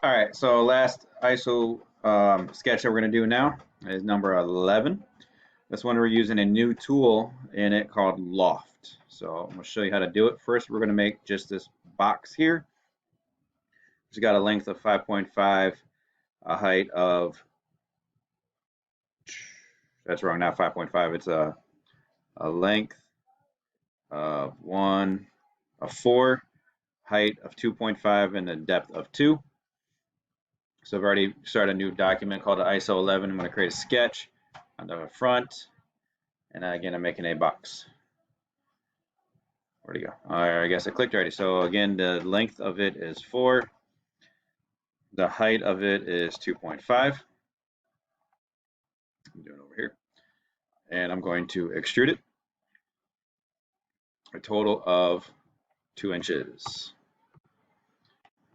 All right, so last ISO sketch that we're going to do now is number 11. This one we're using a new tool in it called Loft. So I'm going to show you how to do it. First, we're going to make just this box here. It's got a length of 5.5, a height of, that's wrong, not 5.5. It's a length of 4, height of 2.5, and a depth of 2. So I've already started a new document called ISO 11. I'm going to create a sketch on the front, and again, I'm making a box. Where'd it go? All right, I guess I clicked already. So again, the length of it is 4. The height of it is 2.5. I'm doing it over here. And I'm going to extrude it a total of 2 inches.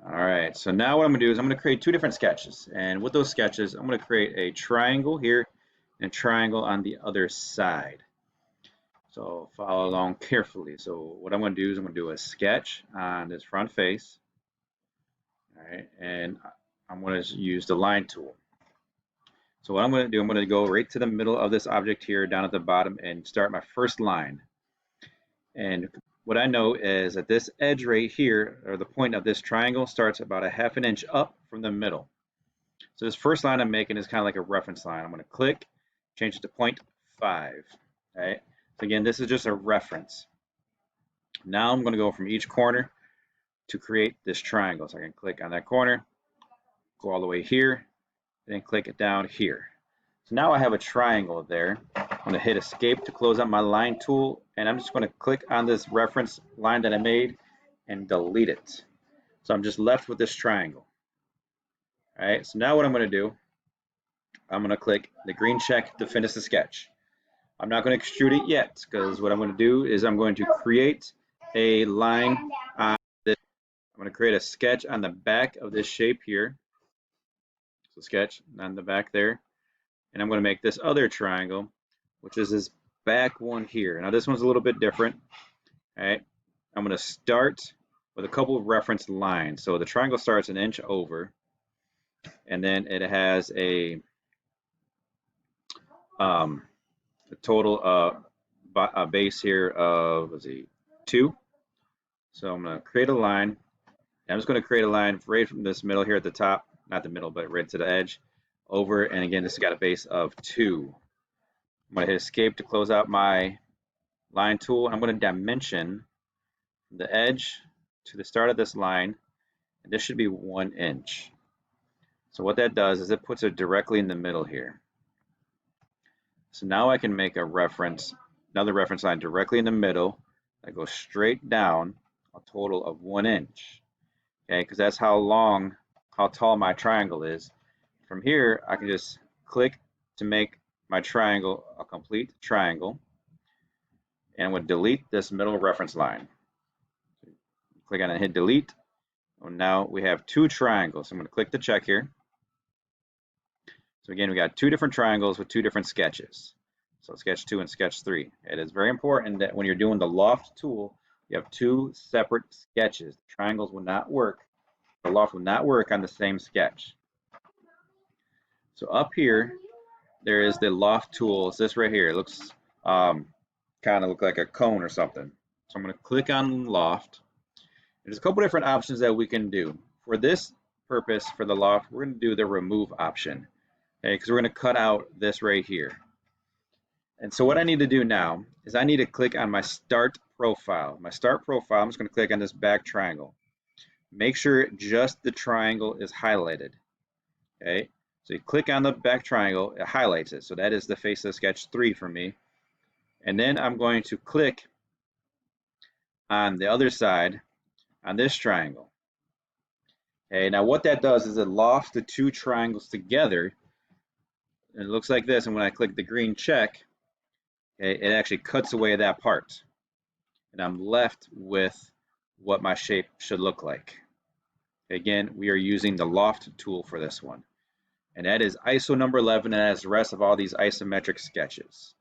All right, so now what I'm going to do is I'm going to create 2 different sketches. And with those sketches, I'm going to create a triangle here and a triangle on the other side. So follow along carefully. So what I'm going to do is I'm going to do a sketch on this front face. All right, and I'm going to use the line tool. So what I'm going to do, I'm going to go right to the middle of this object here, down at the bottom, and start my first line. And what I know is that this edge right here, or the point of this triangle, starts about a ½ inch up from the middle. So this first line I'm making is kind of like a reference line. I'm going to click, change it to 0.5. Right? So again, this is just a reference. Now I'm going to go from each corner to create this triangle. So I can click on that corner, go all the way here, and then click it down here. So now I have a triangle there. I'm going to hit escape to close out my line tool, and I'm just going to click on this reference line that I made and delete it. So I'm just left with this triangle. All right, so now what I'm going to do, I'm going to click the green check to finish the sketch. I'm not going to extrude it yet, because what I'm going to do is I'm going to create a line on this. I'm going to create a sketch on the back of this shape here. So sketch on the back there. And I'm going to make this other triangle, which is this back one here. Now this one's a little bit different. All right, I'm going to start with a couple of reference lines. So the triangle starts an inch over, and then it has a total a base here of, let's see, 2. So I'm going to create a line. I'm just going to create a line right from this middle here at the top, not the middle, but right to the edge, over, and again, this has got a base of 2. I'm going to hit escape to close out my line tool. I'm going to dimension the edge to the start of this line, and this should be 1 inch. So what that does is it puts it directly in the middle here. So now I can make a reference, another reference line directly in the middle that goes straight down a total of 1 inch. Okay, because that's how tall my triangle is. From here, I can just click to make my triangle a complete triangle, and I'm going to delete this middle reference line. Click on it and hit delete. And now we have 2 triangles. I'm going to click the check here. So again, we got 2 different triangles with 2 different sketches. So sketch 2 and sketch 3. It is very important that when you're doing the Loft tool, you have 2 separate sketches. The triangles will not work. The Loft will not work on the same sketch. So up here, there is the Loft tool. It's this right here. It looks kind of look like a cone or something. So I'm going to click on Loft. There's a couple different options that we can do. For this purpose, for the Loft, we're going to do the remove option. Okay, because we're going to cut out this right here. And so what I need to do now is I need to click on my start profile. My start profile, I'm just going to click on this back triangle. Make sure just the triangle is highlighted. Okay, so you click on the back triangle, it highlights it. So that is the face of sketch 3 for me. And then I'm going to click on the other side on this triangle. Okay, now what that does is it lofts the 2 triangles together. And it looks like this, and when I click the green check, okay, it actually cuts away that part. And I'm left with what my shape should look like. Again, we are using the Loft tool for this one. And that is ISO number 11, and that is the rest of all these isometric sketches.